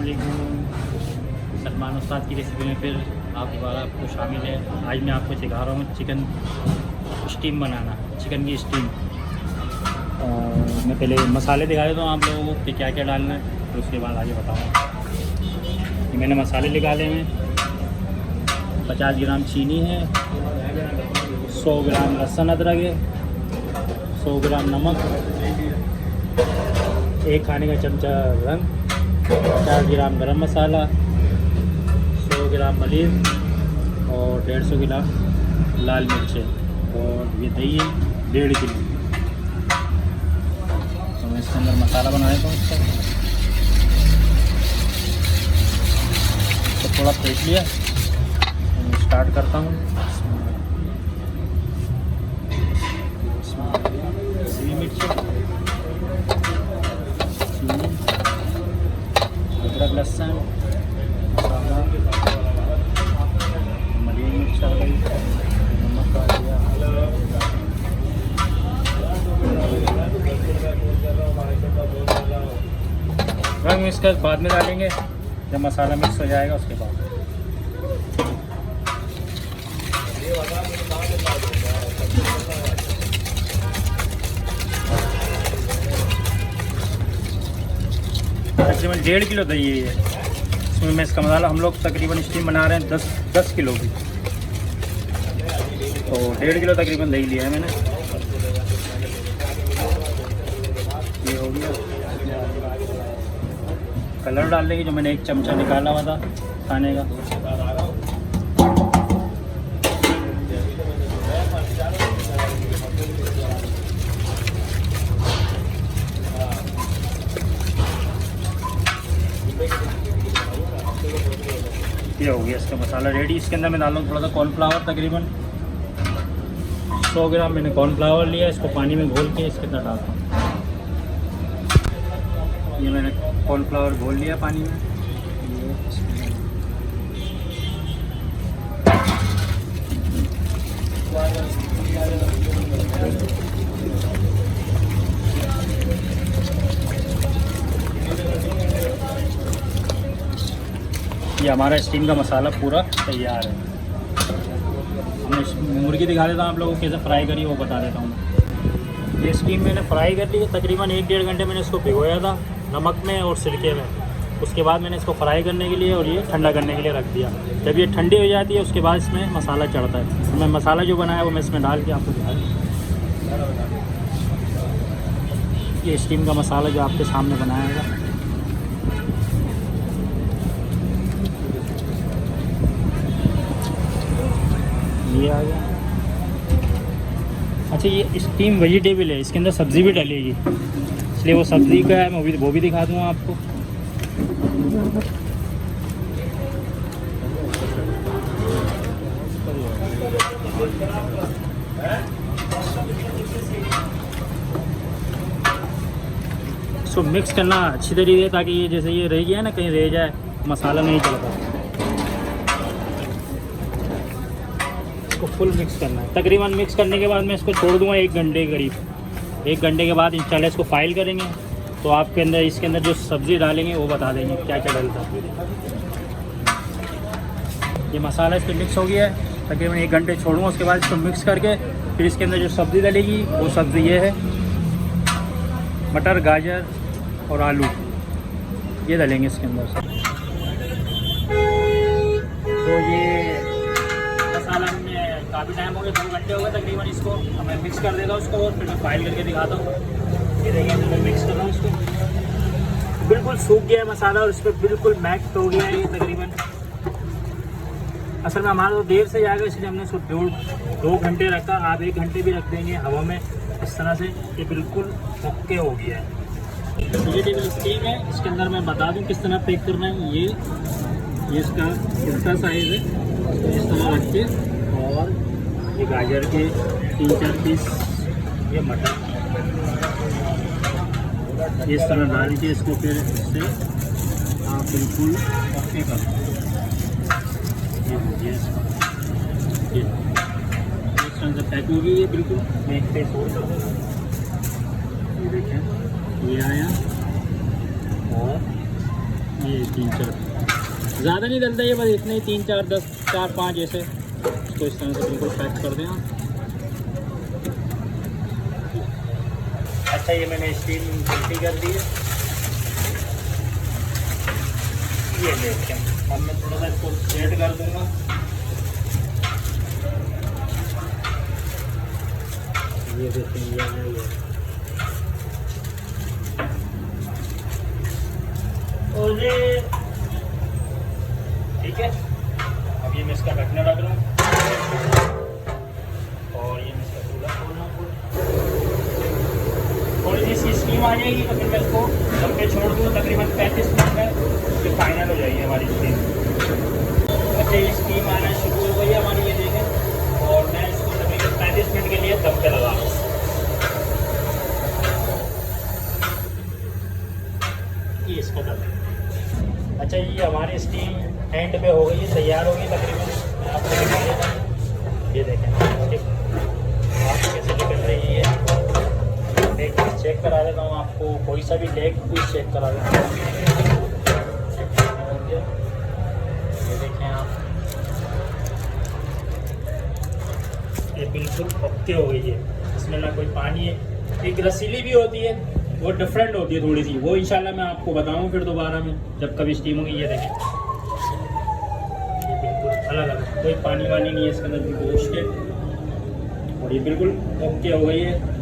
अस्सलामुअलैकुम। सलमान उस्ताद की रेसिपी में फिर आप दोबारा आपको शामिल है। आज मैं आपको सिखा रहा हूँ चिकन स्टीम बनाना, चिकन की स्टीम। मैं पहले मसाले दिखा देता हूँ आप लोगों को कि क्या क्या डालना है, तो उसके बाद आगे बताऊँगा। मैंने मसाले निकाले हैं। 50 ग्राम चीनी है, 100 ग्राम लहसुन अदरक है, 100 ग्राम नमक, 1 खाने का चमचा रंग, 50 ग्राम गरम मसाला, 100 ग्राम मरीच और 150 ग्राम लाल मिर्च है। और ये दही है 1.5 किलो। तो मैं इसके अंदर मसाला बना देता हूँ। इसका तो थोड़ा फेंट लिया, तो स्टार्ट करता हूँ। हरी मिर्च, चीनी, अदरक लहसुन, मसाला, मरी मिर्च आ गई, नमक आ गया। रंग मिक्स कर बाद में डालेंगे, जब मसाला मिक्स हो जाएगा उसके बाद। तकरीबन 1.5 किलो दही है। इसमें मैं इसका मसाला हम लोग तकरीबन स्टीम बना रहे हैं 10 किलो की, तो 1.5 किलो तकरीबन दही लिया है मैंने। ये हो गया। कलर डाल देंगे, जो मैंने 1 चमचा निकाला हुआ था खाने का। ये हो गया इसका मसाला रेडी। इसके अंदर मैं डाल दूँ थोड़ा सा कॉर्नफ्लावर, तकरीबन 100 ग्राम मैंने कॉर्नफ्लावर लिया। इसको पानी में घोल के इसके अंदर डालता हूँ। ये मैंने कॉर्नफ्लावर घोल लिया पानी में। ये हमारा स्टीम का मसाला पूरा तैयार है। मैं मुर्गी दिखा देता हूँ आप लोगों को कैसे फ्राई करी, वो बता देता हूँ। ये स्टीम मैंने फ्राई कर ली है। तकरीबन 1-1.5 घंटे मैंने इसको भिगोया था नमक में और सिरके में। उसके बाद मैंने इसको फ्राई करने के लिए और ये ठंडा करने के लिए रख दिया। जब ये ठंडी हो जाती है उसके बाद इसमें मसाला चढ़ता है। तो मैं मसाला जो बनाया वो मैं इसमें डाल के आपको दिखा दूँ। ये स्टीम का मसाला जो आपके सामने बनाया था। ये आ गया। अच्छा, ये स्टीम वेजिटेबल है, इसके अंदर सब्ज़ी भी डलेगी, इसलिए वो सब्ज़ी का है, मैं वो भी दिखा दूँगा आपको। इसको मिक्स करना अच्छी तरीके से, ताकि ये जैसे ये रह गया ना, कहीं रह जाए मसाला नहीं चलता। इसको फुल मिक्स करना है। तकरीबन मिक्स करने के बाद मैं इसको छोड़ दूंगा 1 घंटे के करीब। 1 घंटे के बाद इंशाल्लाह इसको फाइल करेंगे, तो आपके अंदर इसके अंदर जो सब्ज़ी डालेंगे वो बता देंगे क्या क्या डलता है। ये मसाला इस पर मिक्स हो गया है। तकरीबन 1 घंटे छोड़ूंगा, उसके बाद इसको मिक्स करके फिर इसके अंदर जो सब्ज़ी डलेगी वो सब्ज़ी ये है, मटर, गाजर और आलू, ये डलेंगे इसके अंदर। तो ये मसाला में काफ़ी टाइम हो गया, 2 घंटे हो गए तकरीबन। इसको मैं मिक्स कर देता हूँ उसको, और फिर मैं फाइल करके दिखाता हूँ। ये देखिए, मैं मिक्स कर रहा हूँ इसको। बिल्कुल सूख गया है मसाला और इस पर बिल्कुल मैक्स हो गया है ये तकरीबन। असल में हमारा तो देर से जाएगा, इसलिए हमने इसको 2 घंटे रखा। आप 1 घंटे भी रख देंगे हवा में, इस तरह से ये बिल्कुल ओके हो गया है। वेजिटेबल स्टीम है। इसके अंदर मैं बता दूँ किस तरह पैक करना है। ये इसका उल्टा साइज़ है, तो इस तरह रख के, और ये गाजर के 3-4 पीस, ये मटर इस तरह डाल के इसको फिर इससे आप बिल्कुल ओके कर दो। ये इस तरह से पैक होगी ये बिल्कुल। मैं एक पेज और कर दूँगा। ये देखें, ये आया, और ये 3-4 ज़्यादा नहीं डलता, ये बस इतने ही 3-4 10 4-5 ऐसे। इसको इस तरह से बिल्कुल पैक कर दें आप। अच्छा, ये मैंने स्टीम उल्टी कर दी है। ये देखते हैं, अब मैं थोड़ा सा इसको सेट कर दूंगा। ये देखते हैं, ये है ये। और ये ठीक है। अब ये मैं इसका ढकना रख रहा हूँ और ये मैं इसका चूल्हा खोलना। थोड़ी सी इसकी स्टीम आ जाएगी तो फिर मैं इसको दम पे छोड़ दूँ। तकरीबन 35 मिनट में ये फाइनल हो जाएगी हमारी स्टीम। अच्छा, ये स्टीम आना शुरू हो गई है हमारी, ये देखें। और मैं इसको तकरीबन 35 मिनट के लिए दम पे लगा रहा हूँ। ये इसका दम है। अच्छा, ये हमारी स्टीम एंड पे हो गई है, तैयार हो गई तकरीबन। मैं आपको दिखा देता हूँ, ये देखें आप कैसे निकल रही है। एक पीस चेक करा देता हूँ आपको, कोई सा भी लेग पीस चेक करा देता हूँ। ये देखें आप, ये बिल्कुल पक्के हो गई है, इसमें ना कोई पानी है। एक रसीली भी होती है, वो डिफरेंट होती है थोड़ी सी, वो इंशाल्लाह मैं आपको बताऊँ फिर दोबारा में जब कभी स्टीम होगी। ये देखें, ये बिल्कुल अलग अलग, कोई पानी वानी नहीं है इसके अंदर, गोश्त है। और ये बिल्कुल ओके हो गई है।